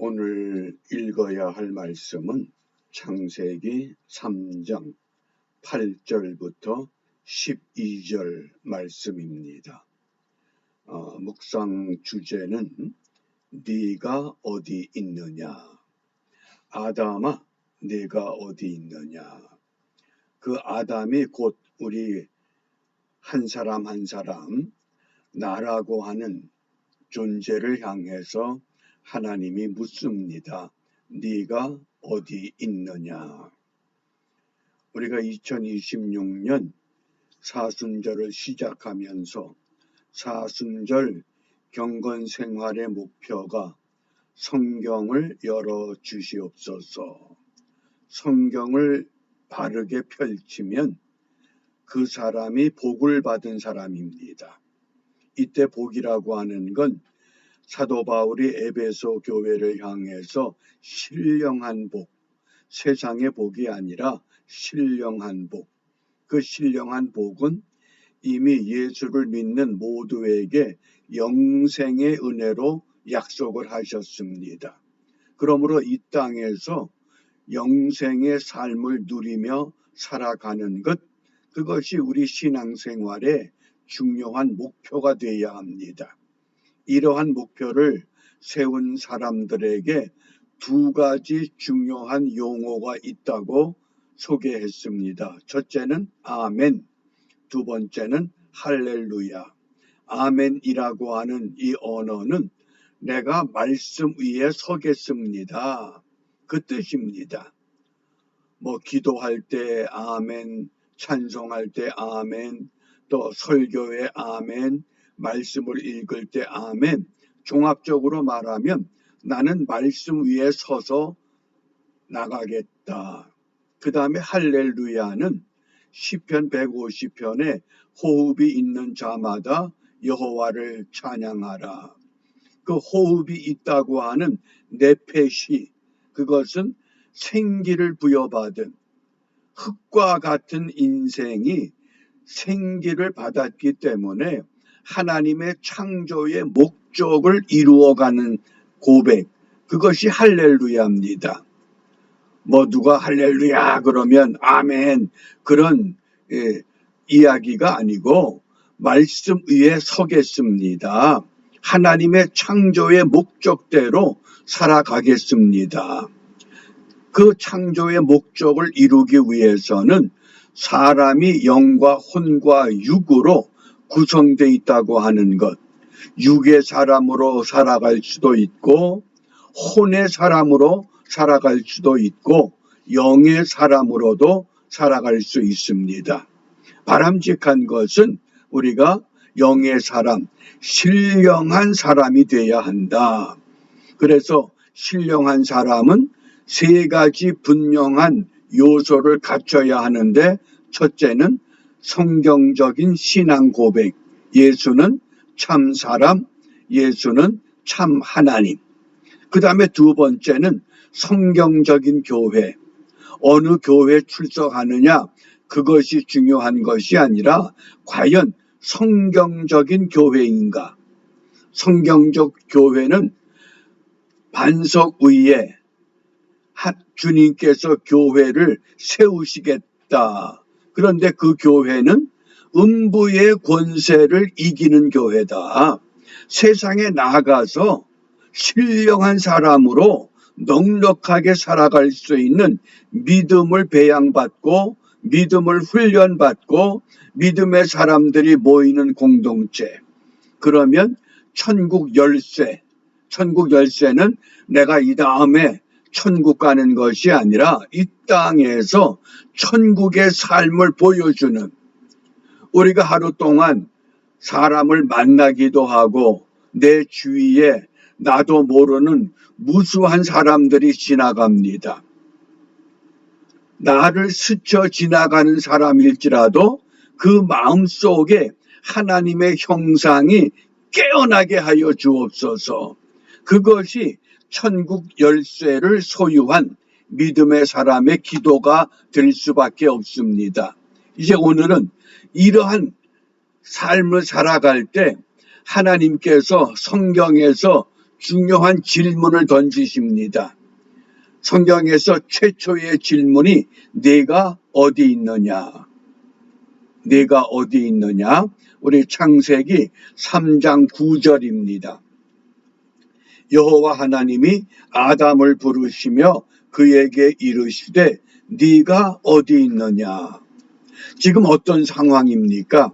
오늘 읽어야 할 말씀은 창세기 3장 8절부터 12절 말씀입니다. 묵상 주제는 네가 어디 있느냐. 아담아, 네가 어디 있느냐. 그 아담이 곧 우리 한 사람 한 사람 나라고 하는 존재를 향해서 하나님이 묻습니다. 네가 어디 있느냐. 우리가 2026년 사순절을 시작하면서 사순절 경건 생활의 목표가 성경을 열어 주시옵소서. 성경을 바르게 펼치면 그 사람이 복을 받은 사람입니다. 이때 복이라고 하는 건 사도 바울이 에베소 교회를 향해서 신령한 복, 세상의 복이 아니라 신령한 복. 그 신령한 복은 이미 예수를 믿는 모두에게 영생의 은혜로 약속을 하셨습니다. 그러므로 이 땅에서 영생의 삶을 누리며 살아가는 것, 그것이 우리 신앙생활의 중요한 목표가 되어야 합니다. 이러한 목표를 세운 사람들에게 두 가지 중요한 용어가 있다고 소개했습니다. 첫째는 아멘, 두 번째는 할렐루야. 아멘이라고 하는 이 언어는 내가 말씀 위에 서겠습니다. 그 뜻입니다. 기도할 때 아멘, 찬송할 때 아멘, 또 설교에 아멘, 말씀을 읽을 때 아멘. 종합적으로 말하면 나는 말씀 위에 서서 나가겠다. 그 다음에 할렐루야는 시편 150편에 호흡이 있는 자마다 여호와를 찬양하라. 그 호흡이 있다고 하는 네페시, 그것은 생기를 부여받은 흙과 같은 인생이 생기를 받았기 때문에 하나님의 창조의 목적을 이루어가는 고백, 그것이 할렐루야입니다. 누가 할렐루야 그러면 아멘 그런 이야기가 아니고 말씀 위에 서겠습니다. 하나님의 창조의 목적대로 살아가겠습니다. 그 창조의 목적을 이루기 위해서는 사람이 영과 혼과 육으로 구성되어 있다고 하는 것, 육의 사람으로 살아갈 수도 있고 혼의 사람으로 살아갈 수도 있고 영의 사람으로도 살아갈 수 있습니다. 바람직한 것은 우리가 영의 사람, 신령한 사람이 되어야 한다. 그래서 신령한 사람은 세 가지 분명한 요소를 갖춰야 하는데, 첫째는 성경적인 신앙 고백, 예수는 참 사람, 예수는 참 하나님. 그 다음에 두 번째는 성경적인 교회. 어느 교회 출석하느냐, 그것이 중요한 것이 아니라 과연 성경적인 교회인가. 성경적 교회는 반석 위에 주님께서 교회를 세우시겠다. 그런데 그 교회는 음부의 권세를 이기는 교회다. 세상에 나가서 신령한 사람으로 넉넉하게 살아갈 수 있는 믿음을 배양받고 믿음을 훈련받고 믿음의 사람들이 모이는 공동체. 그러면 천국 열쇠는 내가 이 다음에 천국 가는 것이 아니라 이 땅에서 천국의 삶을 보여주는, 우리가 하루 동안 사람을 만나기도 하고 내 주위에 나도 모르는 무수한 사람들이 지나갑니다. 나를 스쳐 지나가는 사람일지라도 그 마음속에 하나님의 형상이 깨어나게 하여 주옵소서. 그것이 천국 열쇠를 소유한 믿음의 사람의 기도가 될 수밖에 없습니다. 이제 오늘은 이러한 삶을 살아갈 때 하나님께서 성경에서 중요한 질문을 던지십니다. 성경에서 최초의 질문이 네가 어디 있느냐? 네가 어디 있느냐? 우리 창세기 3장 9절입니다. 여호와 하나님이 아담을 부르시며 그에게 이르시되 네가 어디 있느냐? 지금 어떤 상황입니까?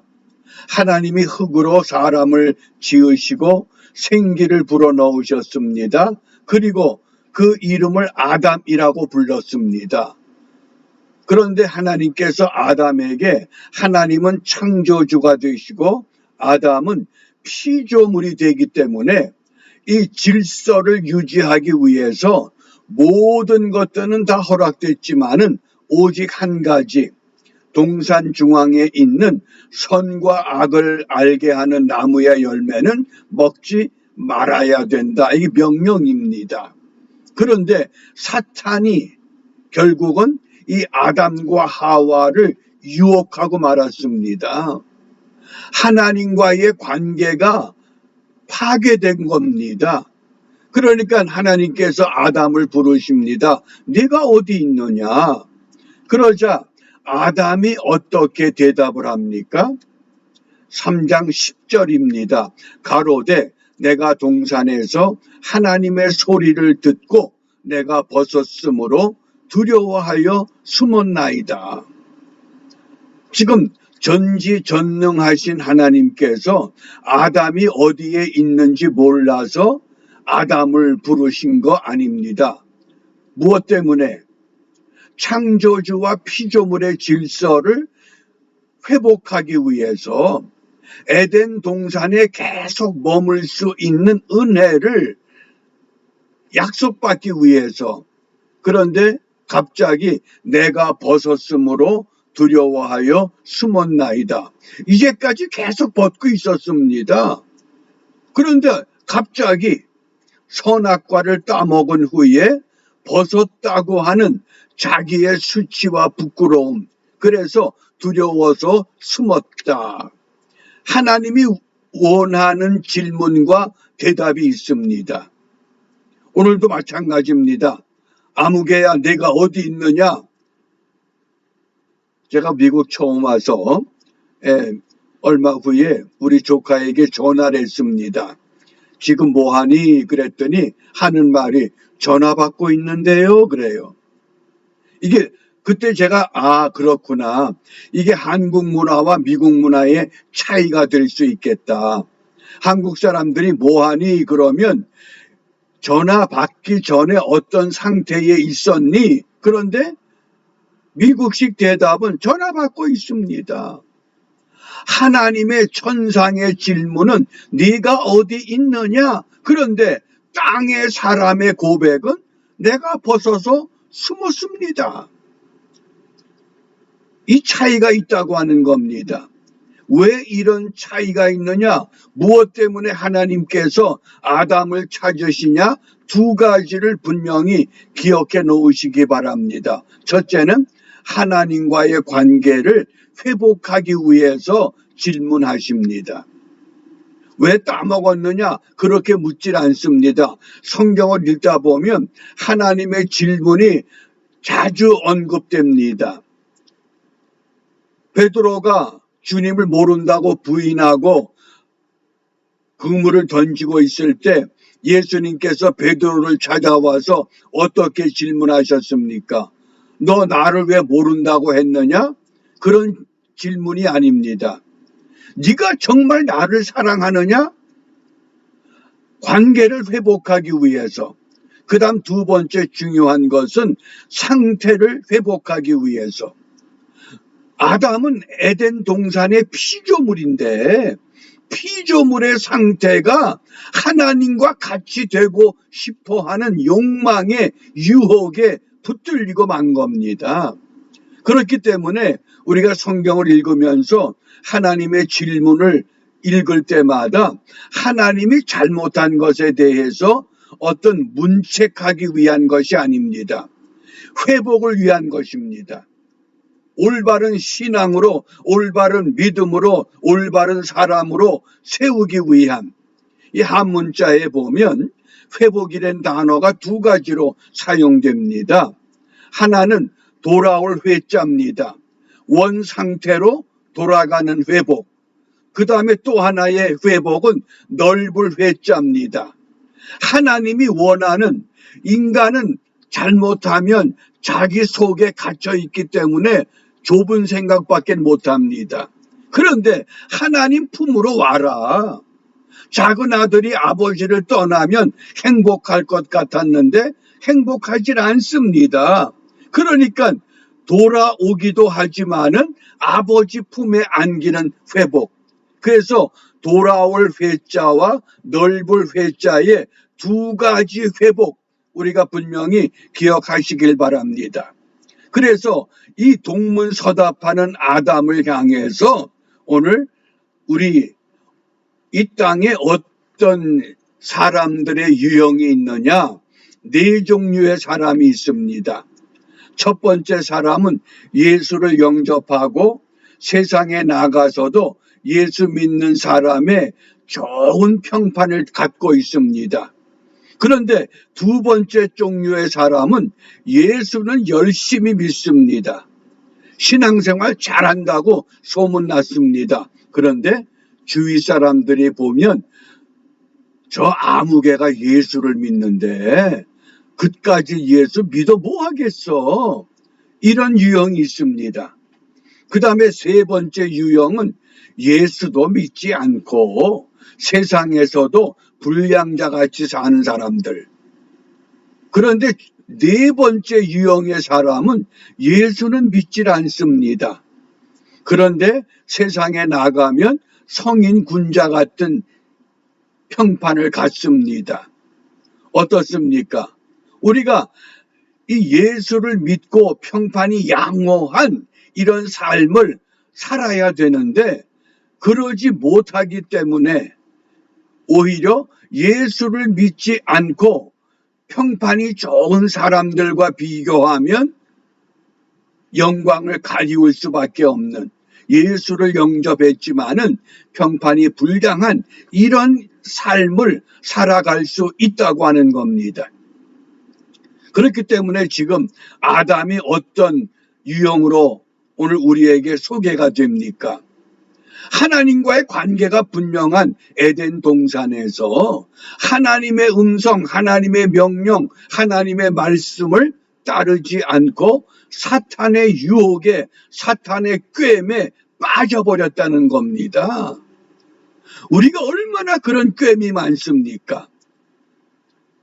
하나님이 흙으로 사람을 지으시고 생기를 불어넣으셨습니다. 그리고 그 이름을 아담이라고 불렀습니다. 그런데 하나님께서 아담에게 하나님은 창조주가 되시고 아담은 피조물이 되기 때문에 이 질서를 유지하기 위해서 모든 것들은 다 허락됐지만은 오직 한 가지, 동산 중앙에 있는 선과 악을 알게 하는 나무의 열매는 먹지 말아야 된다. 이게 명령입니다. 그런데 사탄이 결국은 이 아담과 하와를 유혹하고 말았습니다. 하나님과의 관계가 파괴된 겁니다. 그러니까 하나님께서 아담을 부르십니다. 네가 어디 있느냐? 그러자 아담이 어떻게 대답을 합니까? 3장 10절입니다. 가로되 내가 동산에서 하나님의 소리를 듣고 내가 벗었으므로 두려워하여 숨었나이다. 지금 전지전능하신 하나님께서 아담이 어디에 있는지 몰라서 아담을 부르신 거 아닙니다. 무엇 때문에? 창조주와 피조물의 질서를 회복하기 위해서 에덴 동산에 계속 머물 수 있는 은혜를 약속받기 위해서. 그런데 갑자기 내가 벗었으므로 두려워하여 숨었나이다. 이제까지 계속 벗고 있었습니다. 그런데 갑자기 선악과를 따먹은 후에 벗었다고 하는 자기의 수치와 부끄러움, 그래서 두려워서 숨었다. 하나님이 원하는 질문과 대답이 있습니다. 오늘도 마찬가지입니다. 아무개야 내가 어디 있느냐? 제가 미국 처음 와서 얼마 후에 우리 조카에게 전화를 했습니다. 지금 뭐하니? 그랬더니 하는 말이 전화 받고 있는데요. 그래요. 이게 그때 제가 그렇구나. 이게 한국 문화와 미국 문화의 차이가 될 수 있겠다. 한국 사람들이 뭐하니? 그러면 전화 받기 전에 어떤 상태에 있었니? 그런데 미국식 대답은 전화 받고 있습니다. 하나님의 천상의 질문은 네가 어디 있느냐? 그런데 땅의 사람의 고백은 내가 벗어서 숨었습니다. 이 차이가 있다고 하는 겁니다. 왜 이런 차이가 있느냐? 무엇 때문에 하나님께서 아담을 찾으시냐? 두 가지를 분명히 기억해 놓으시기 바랍니다. 첫째는 하나님과의 관계를 회복하기 위해서 질문하십니다. 왜 따먹었느냐? 그렇게 묻질 않습니다. 성경을 읽다 보면 하나님의 질문이 자주 언급됩니다. 베드로가 주님을 모른다고 부인하고 그물을 던지고 있을 때 예수님께서 베드로를 찾아와서 어떻게 질문하셨습니까? 너 나를 왜 모른다고 했느냐? 그런 질문이 아닙니다. 네가 정말 나를 사랑하느냐? 관계를 회복하기 위해서. 그 다음 두 번째 중요한 것은 상태를 회복하기 위해서. 아담은 에덴 동산의 피조물인데 피조물의 상태가 하나님과 같이 되고 싶어하는 욕망의 유혹에 붙들리고 만 겁니다. 그렇기 때문에 우리가 성경을 읽으면서 하나님의 질문을 읽을 때마다 하나님이 잘못한 것에 대해서 어떤 문책하기 위한 것이 아닙니다. 회복을 위한 것입니다. 올바른 신앙으로, 올바른 믿음으로, 올바른 사람으로 세우기 위한. 이 한문자에 보면 회복이란 단어가 두 가지로 사용됩니다. 하나는 돌아올 회자입니다. 원 상태로 돌아가는 회복. 그 다음에 또 하나의 회복은 넓을 회자입니다. 하나님이 원하는, 인간은 잘못하면 자기 속에 갇혀 있기 때문에 좁은 생각밖에 못합니다. 그런데 하나님 품으로 와라. 작은 아들이 아버지를 떠나면 행복할 것 같았는데 행복하지 않습니다. 그러니까 돌아오기도 하지만은 아버지 품에 안기는 회복. 그래서 돌아올 회자와 넓을 회자의 두 가지 회복, 우리가 분명히 기억하시길 바랍니다. 그래서 이 동문서답하는 아담을 향해서 오늘 우리 이 땅에 어떤 사람들의 유형이 있느냐, 네 종류의 사람이 있습니다. 첫 번째 사람은 예수를 영접하고 세상에 나가서도 예수 믿는 사람의 좋은 평판을 갖고 있습니다. 그런데 두 번째 종류의 사람은 예수는 열심히 믿습니다. 신앙생활 잘한다고 소문났습니다. 그런데 주위 사람들이 보면 저 아무개가 예수를 믿는데 그까지 예수 믿어 뭐 하겠어? 이런 유형이 있습니다. 그 다음에 세 번째 유형은 예수도 믿지 않고 세상에서도 불량자같이 사는 사람들. 그런데 네 번째 유형의 사람은 예수는 믿지 않습니다. 그런데 세상에 나가면 성인 군자 같은 평판을 갖습니다. 어떻습니까? 우리가 이 예수를 믿고 평판이 양호한 이런 삶을 살아야 되는데 그러지 못하기 때문에 오히려 예수를 믿지 않고 평판이 좋은 사람들과 비교하면 영광을 가리울 수밖에 없는, 예수를 영접했지만은 평판이 불량한 이런 삶을 살아갈 수 있다고 하는 겁니다. 그렇기 때문에 지금 아담이 어떤 유형으로 오늘 우리에게 소개가 됩니까? 하나님과의 관계가 분명한 에덴 동산에서 하나님의 음성, 하나님의 명령, 하나님의 말씀을 따르지 않고 사탄의 유혹에, 사탄의 꾀임에 빠져버렸다는 겁니다. 우리가 얼마나 그런 꾀임이 많습니까?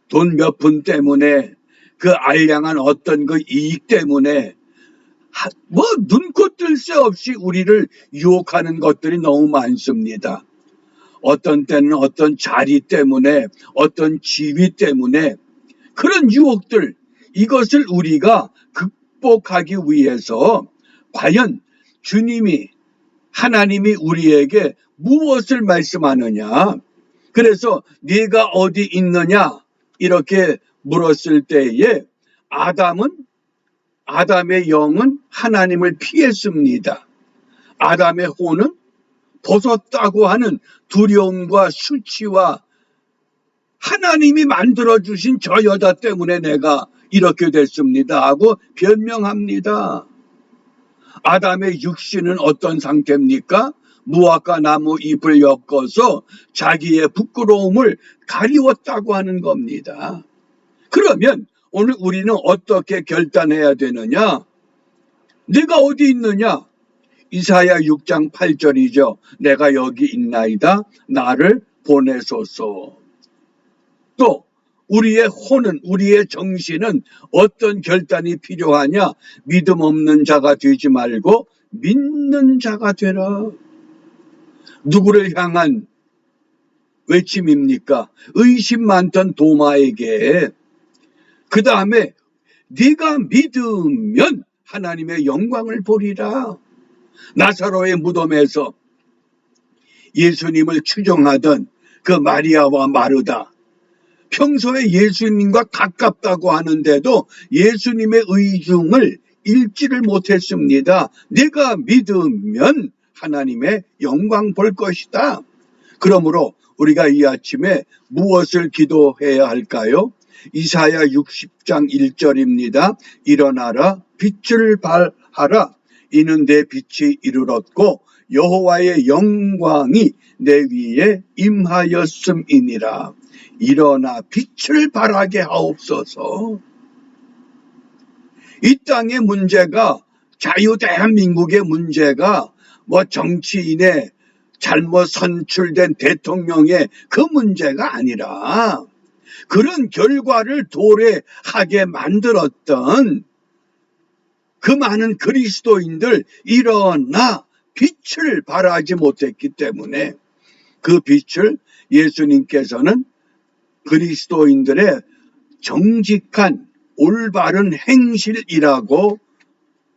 돈 몇 푼 때문에, 그 알량한 어떤 그 이익 때문에 뭐 눈코 뜰 새 없이 우리를 유혹하는 것들이 너무 많습니다. 어떤 때는 어떤 자리 때문에, 어떤 지위 때문에, 그런 유혹들, 이것을 우리가 극복하기 위해서 과연 주님이, 하나님이 우리에게 무엇을 말씀하느냐? 그래서 네가 어디 있느냐? 이렇게 물었을 때에 아담의 영은 하나님을 피했습니다. 아담의 혼은 벗었다고 하는 두려움과 수치와 하나님이 만들어주신 저 여자 때문에 내가 이렇게 됐습니다 하고 변명합니다. 아담의 육신은 어떤 상태입니까? 무화과 나무 잎을 엮어서 자기의 부끄러움을 가리웠다고 하는 겁니다. 그러면 오늘 우리는 어떻게 결단해야 되느냐? 내가 어디 있느냐? 이사야 6장 8절이죠. 내가 여기 있나이다. 나를 보내소서. 또 우리의 혼은, 우리의 정신은 어떤 결단이 필요하냐? 믿음 없는 자가 되지 말고 믿는 자가 되라. 누구를 향한 외침입니까? 의심 많던 도마에게. 그 다음에 네가 믿으면 하나님의 영광을 보리라. 나사로의 무덤에서 예수님을 추종하던 그 마리아와 마르다, 평소에 예수님과 가깝다고 하는데도 예수님의 의중을 읽지를 못했습니다. 네가 믿으면 하나님의 영광 볼 것이다. 그러므로 우리가 이 아침에 무엇을 기도해야 할까요? 이사야 60장 1절입니다. 일어나라 빛을 발하라 이는 내 빛이 이르렀고 여호와의 영광이 내 위에 임하였음이니라. 일어나 빛을 발하게 하옵소서. 이 땅의 문제가, 자유대한민국의 문제가 뭐 정치인의 잘못 선출된 대통령의 그 문제가 아니라 그런 결과를 도래하게 만들었던 그 많은 그리스도인들 일어나 빛을 발하지 못했기 때문에 그 빛을 예수님께서는 그리스도인들의 정직한 올바른 행실이라고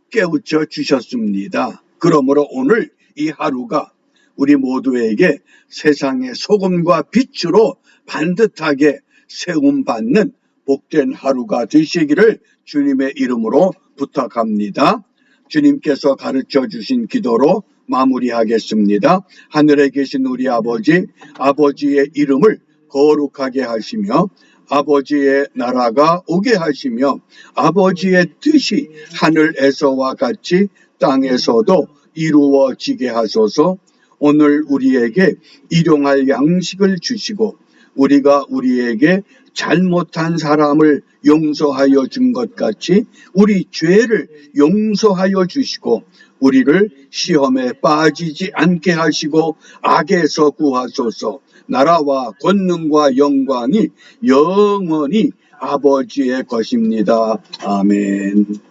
깨우쳐 주셨습니다. 그러므로 오늘 이 하루가 우리 모두에게 세상의 소금과 빛으로 반듯하게 세움받는 복된 하루가 되시기를 주님의 이름으로 부탁합니다. 주님께서 가르쳐 주신 기도로 마무리하겠습니다. 하늘에 계신 우리 아버지, 아버지의 이름을 거룩하게 하시며 아버지의 나라가 오게 하시며 아버지의 뜻이 하늘에서와 같이 땅에서도 이루어지게 하소서. 오늘 우리에게 일용할 양식을 주시고 우리가 우리에게 잘못한 사람을 용서하여 준 것 같이 우리 죄를 용서하여 주시고 우리를 시험에 빠지지 않게 하시고 악에서 구하소서. 나라와 권능과 영광이 영원히 아버지의 것입니다. 아멘.